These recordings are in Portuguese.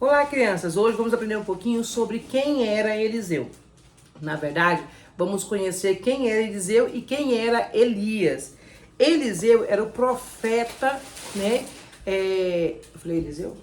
Olá, crianças! Hoje vamos aprender um pouquinho sobre quem era Eliseu. Na verdade, vamos conhecer quem era Eliseu e quem era Elias. Eliseu era o profeta, né? Eu falei Eliseu?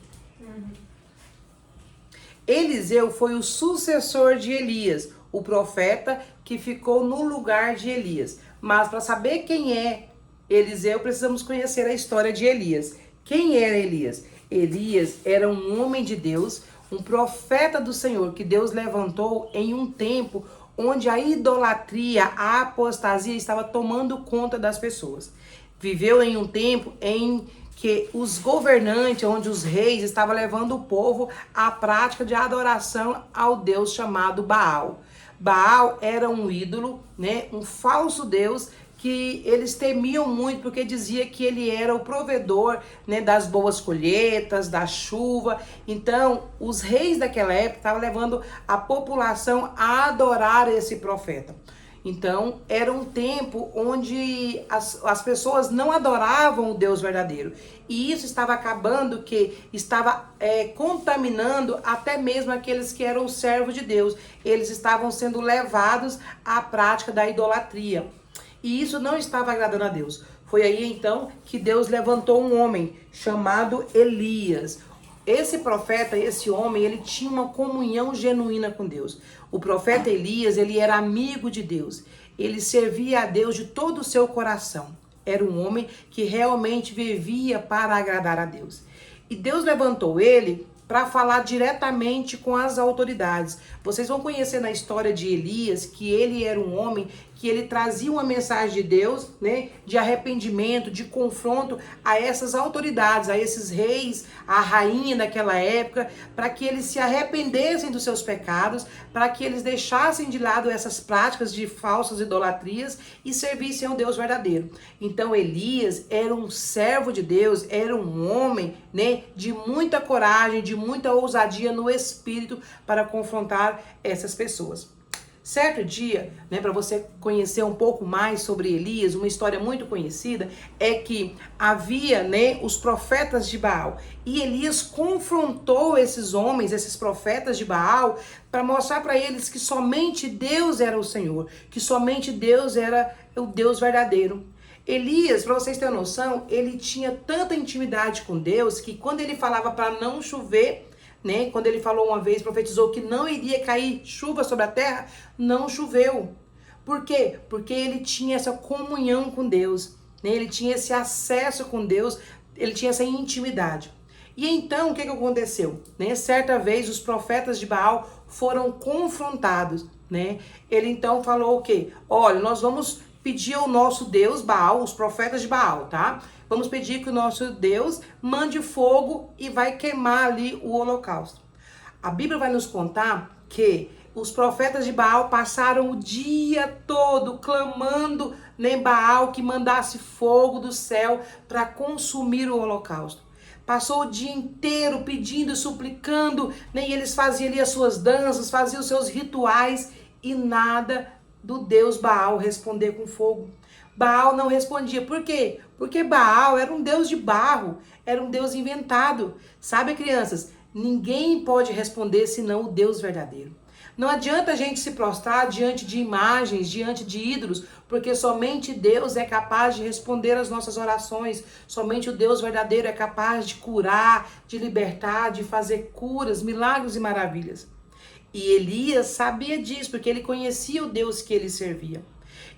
Eliseu foi o sucessor de Elias, o profeta que ficou no lugar de Elias. Mas para saber quem é Eliseu, precisamos conhecer a história de Elias. Quem era Elias? Elias era um homem de Deus, um profeta do Senhor que Deus levantou em um tempo onde a idolatria, a apostasia estava tomando conta das pessoas. Viveu em um tempo em que os governantes, onde os reis estavam levando o povo à prática de adoração ao Deus chamado Baal. Baal era um ídolo, né, um falso Deus que eles temiam muito porque dizia que ele era o provedor, né, das boas colheitas, da chuva. Então, os reis daquela época estavam levando a população a adorar esse profeta. Então, era um tempo onde as pessoas não adoravam o Deus verdadeiro. E isso estava acabando, que estava contaminando até mesmo aqueles que eram servos de Deus. Eles estavam sendo levados à prática da idolatria. E isso não estava agradando a Deus. Foi aí então que Deus levantou um homem chamado Elias. Esse profeta, esse homem, ele tinha uma comunhão genuína com Deus. O profeta Elias, ele era amigo de Deus. Ele servia a Deus de todo o seu coração. Era um homem que realmente vivia para agradar a Deus. E Deus levantou ele para falar diretamente com as autoridades. Vocês vão conhecer na história de Elias que ele era um homem que ele trazia uma mensagem de Deus, né, de arrependimento, de confronto a essas autoridades, a esses reis, a rainha daquela época, para que eles se arrependessem dos seus pecados, para que eles deixassem de lado essas práticas de falsas idolatrias e servissem ao Deus verdadeiro. Então Elias era um servo de Deus, era um homem, né, de muita coragem, de muita ousadia no espírito para confrontar essas pessoas. Certo dia, né, para você conhecer um pouco mais sobre Elias, uma história muito conhecida é que havia, né, os profetas de Baal. E Elias confrontou esses homens, esses profetas de Baal, para mostrar para eles que somente Deus era o Senhor, que somente Deus era o Deus verdadeiro. Elias, para vocês terem noção, ele tinha tanta intimidade com Deus que quando ele falava para não chover, né, quando ele falou uma vez, profetizou que não iria cair chuva sobre a terra, não choveu. Por quê? Porque ele tinha essa comunhão com Deus, né? Ele tinha esse acesso com Deus, ele tinha essa intimidade. E então, o que aconteceu? Né? Certa vez, os profetas de Baal foram confrontados, né? Ele então falou o quê? Olha, nós vamos pedir ao nosso Deus Baal, os profetas de Baal, tá? Vamos pedir que o nosso Deus mande fogo e vai queimar ali o holocausto. A Bíblia vai nos contar que os profetas de Baal passaram o dia todo clamando em Baal que mandasse fogo do céu para consumir o holocausto. Passou o dia inteiro pedindo, suplicando, né? E eles faziam ali as suas danças, faziam os seus rituais e nada do Deus Baal responder com fogo. Baal não respondia. Por quê? Porque Baal era um deus de barro, era um deus inventado. Sabe, crianças? Ninguém pode responder senão o Deus verdadeiro. Não adianta a gente se prostrar diante de imagens, diante de ídolos, porque somente Deus é capaz de responder às nossas orações. Somente o Deus verdadeiro é capaz de curar, de libertar, de fazer curas, milagres e maravilhas. E Elias sabia disso, porque ele conhecia o Deus que ele servia.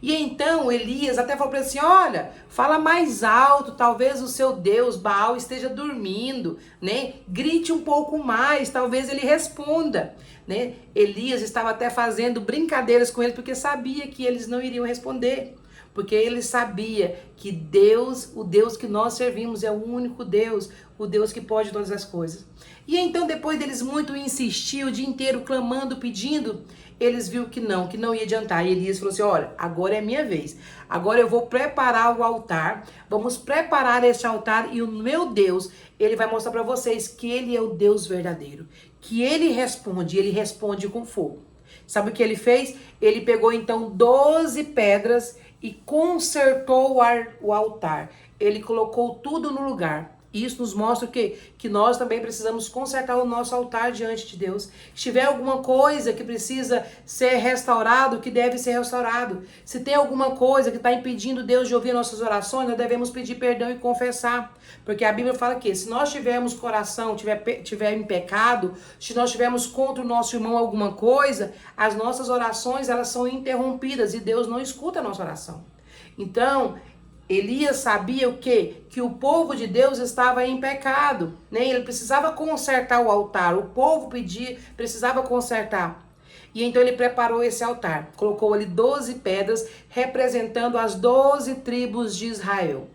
E então Elias até falou para ele assim, olha, fala mais alto, talvez o seu Deus Baal esteja dormindo, né? Grite um pouco mais, talvez ele responda, né? Elias estava até fazendo brincadeiras com ele, porque sabia que eles não iriam responder. Porque ele sabia que Deus, o Deus que nós servimos, é o único Deus, o Deus que pode todas as coisas. E então, depois deles muito insistir, o dia inteiro clamando, pedindo, eles viram que não ia adiantar. E Elias falou assim, olha, agora é minha vez. Agora eu vou preparar o altar, vamos preparar esse altar e o meu Deus, ele vai mostrar para vocês que ele é o Deus verdadeiro. Que ele responde com fogo. Sabe o que ele fez? Ele pegou então 12 pedras e consertou o altar. Ele colocou tudo no lugar. Isso nos mostra o quê? Que nós também precisamos consertar o nosso altar diante de Deus. Se tiver alguma coisa que precisa ser restaurado, que deve ser restaurado. Se tem alguma coisa que está impedindo Deus de ouvir nossas orações, nós devemos pedir perdão e confessar. Porque a Bíblia fala que se nós tivermos coração, tiver em pecado, se nós tivermos contra o nosso irmão alguma coisa, as nossas orações elas são interrompidas e Deus não escuta a nossa oração. Então, Elias sabia o quê? Que o povo de Deus estava em pecado, né? Ele precisava consertar o altar, o povo precisava consertar. E então ele preparou esse altar, colocou ali 12 pedras representando as 12 tribos de Israel.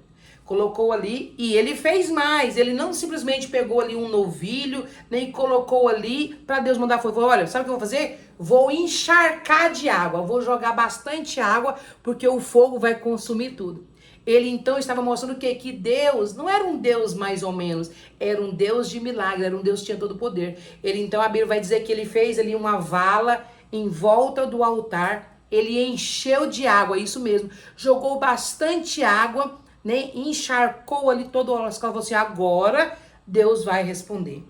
Colocou ali e ele fez mais, ele não simplesmente pegou ali um novilho, nem colocou ali para Deus mandar fogo. Falou, olha, sabe o que eu vou fazer? Vou encharcar de água, vou jogar bastante água, porque o fogo vai consumir tudo. Ele então estava mostrando o quê? Que Deus não era um Deus mais ou menos, era um Deus de milagre, era um Deus que tinha todo o poder. Ele então, a Bíblia vai dizer que ele fez ali uma vala em volta do altar, ele encheu de água, isso mesmo, jogou bastante água, né? Encharcou ali todo o altar, falou assim, agora Deus vai responder.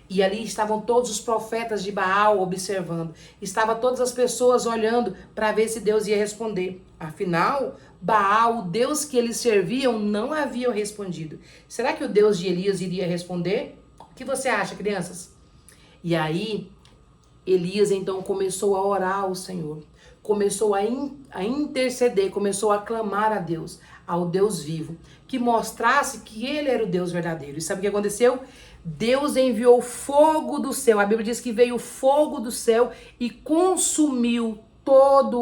E ali estavam todos os profetas de Baal observando. Estavam todas as pessoas olhando para ver se Deus ia responder. Afinal, Baal, o Deus que eles serviam, não havia respondido. Será que o Deus de Elias iria responder? O que você acha, crianças? E aí, Elias então começou a orar ao Senhor. Começou a interceder, começou a clamar a Deus, ao Deus vivo, que mostrasse que ele era o Deus verdadeiro. E sabe o que aconteceu? Deus enviou fogo do céu. A Bíblia diz que veio fogo do céu e consumiu todo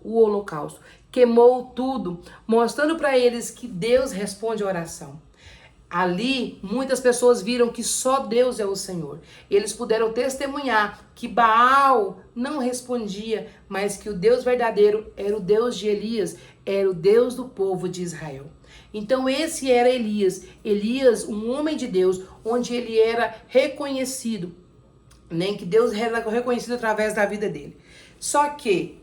o holocausto. Queimou tudo, mostrando para eles que Deus responde a oração. Ali, muitas pessoas viram que só Deus é o Senhor. Eles puderam testemunhar que Baal não respondia, mas que o Deus verdadeiro era o Deus de Elias, era o Deus do povo de Israel. Então esse era Elias. Elias, um homem de Deus, onde ele era reconhecido, né? Que Deus era reconhecido através da vida dele. Só que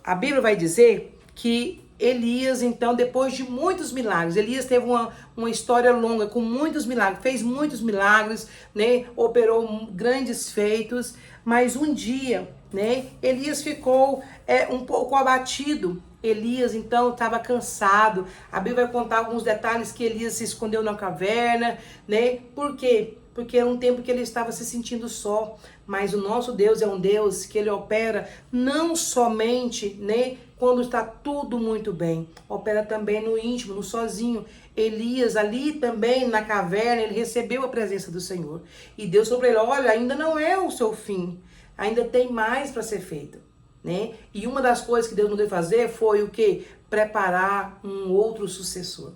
a Bíblia vai dizer que Elias, então, depois de muitos milagres, Elias teve uma história longa com muitos milagres, fez muitos milagres, né? Operou grandes feitos, mas um dia, né? Elias ficou um pouco abatido. Elias, então, estava cansado. A Bíblia vai contar alguns detalhes que Elias se escondeu na caverna, né? Por quê? Porque era um tempo que ele estava se sentindo só. Mas o nosso Deus é um Deus que ele opera não somente, né, quando está tudo muito bem. Opera também no íntimo, no sozinho. Elias ali também na caverna, ele recebeu a presença do Senhor. E Deus falou para ele, olha, ainda não é o seu fim. Ainda tem mais para ser feito. Né? E uma das coisas que Deus mandou fazer foi o quê? Preparar um outro sucessor.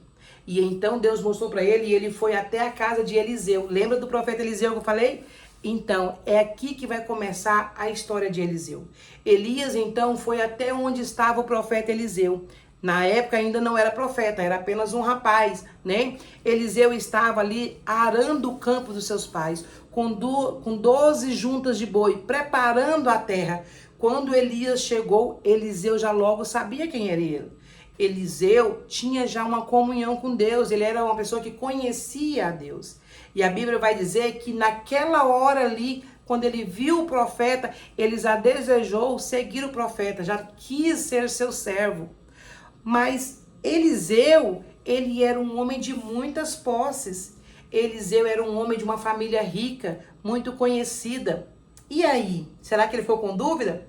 E então Deus mostrou para ele e ele foi até a casa de Eliseu. Lembra do profeta Eliseu que eu falei? Então, é aqui que vai começar a história de Eliseu. Elias, então, foi até onde estava o profeta Eliseu. Na época ainda não era profeta, era apenas um rapaz, né? Eliseu estava ali arando o campo dos seus pais, com 12 juntas de boi, preparando a terra. Quando Elias chegou, Eliseu já logo sabia quem era ele. Eliseu tinha já uma comunhão com Deus, ele era uma pessoa que conhecia a Deus. E a Bíblia vai dizer que naquela hora ali, quando ele viu o profeta, ele já desejou seguir o profeta, já quis ser seu servo. Mas Eliseu, ele era um homem de muitas posses. Eliseu era um homem de uma família rica, muito conhecida. E aí, será que ele ficou com dúvida?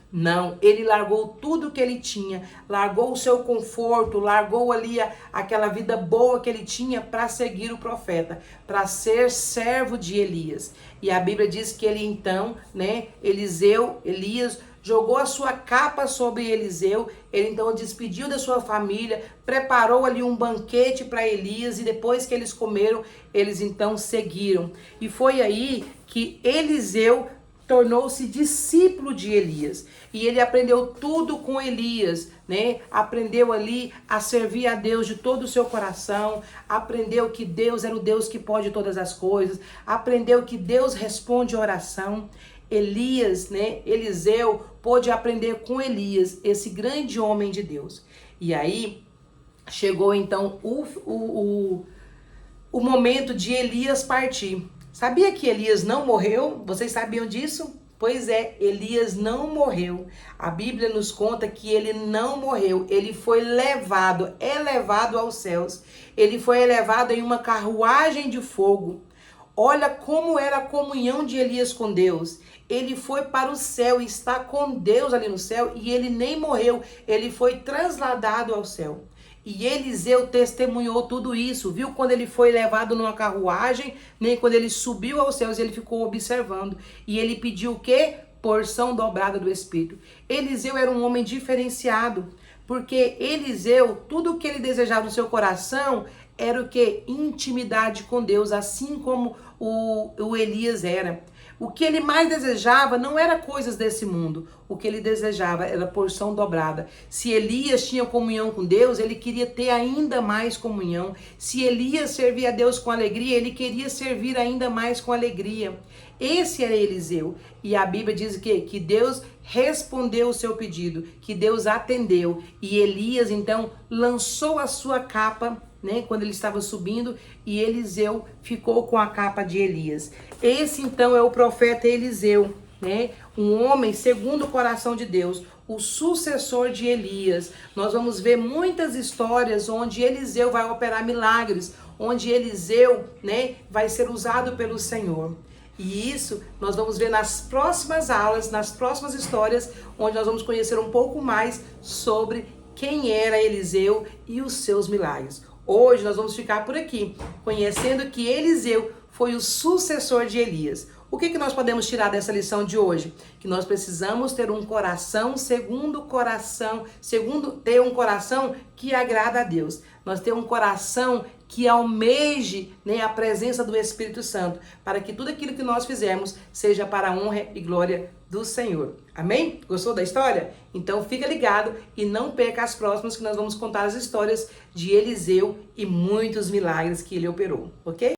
Não, ele largou tudo que ele tinha, largou o seu conforto, largou ali aquela vida boa que ele tinha para seguir o profeta, para ser servo de Elias. E a Bíblia diz que ele então, né, Elias jogou a sua capa sobre Eliseu, ele então despediu da sua família, preparou ali um banquete para Elias e depois que eles comeram, eles então seguiram. E foi aí que Eliseu tornou-se discípulo de Elias. E ele aprendeu tudo com Elias, né? Aprendeu ali a servir a Deus de todo o seu coração. Aprendeu que Deus era o Deus que pode todas as coisas. Aprendeu que Deus responde a oração. Elias, né? Eliseu pôde aprender com Elias, esse grande homem de Deus. E aí chegou então o o momento de Elias partir. Sabia que Elias não morreu? Vocês sabiam disso? Pois é, Elias não morreu. A Bíblia nos conta que ele não morreu. Ele foi elevado aos céus. Ele foi elevado em uma carruagem de fogo. Olha como era a comunhão de Elias com Deus. Ele foi para o céu e está com Deus ali no céu e ele nem morreu. Ele foi trasladado ao céu. E Eliseu testemunhou tudo isso, viu? Quando ele foi levado numa carruagem, nem quando ele subiu aos céus, ele ficou observando. E ele pediu o quê? Porção dobrada do Espírito. Eliseu era um homem diferenciado, porque Eliseu, tudo o que ele desejava no seu coração era o quê? Intimidade com Deus, assim como o Elias era. O que ele mais desejava não era coisas desse mundo. O que ele desejava era porção dobrada. Se Elias tinha comunhão com Deus, ele queria ter ainda mais comunhão. Se Elias servia a Deus com alegria, ele queria servir ainda mais com alegria. Esse era Eliseu. E a Bíblia diz que Deus respondeu o seu pedido, que Deus atendeu. E Elias, então, lançou a sua capa, né, quando ele estava subindo, e Eliseu ficou com a capa de Elias. Esse então é o profeta Eliseu, né, um homem segundo o coração de Deus, o sucessor de Elias. Nós vamos ver muitas histórias onde Eliseu vai operar milagres, onde Eliseu, né, vai ser usado pelo Senhor. E isso nós vamos ver nas próximas aulas, nas próximas histórias, onde nós vamos conhecer um pouco mais sobre quem era Eliseu e os seus milagres. Hoje nós vamos ficar por aqui, conhecendo que Eliseu foi o sucessor de Elias. O que nós podemos tirar dessa lição de hoje? Que nós precisamos ter um coração ter um coração que agrada a Deus. Nós ter um coração que almeje, né, a presença do Espírito Santo, para que tudo aquilo que nós fizermos seja para a honra e glória do Senhor. Amém? Gostou da história? Então fica ligado e não perca as próximas, que nós vamos contar as histórias de Eliseu e muitos milagres que ele operou, ok?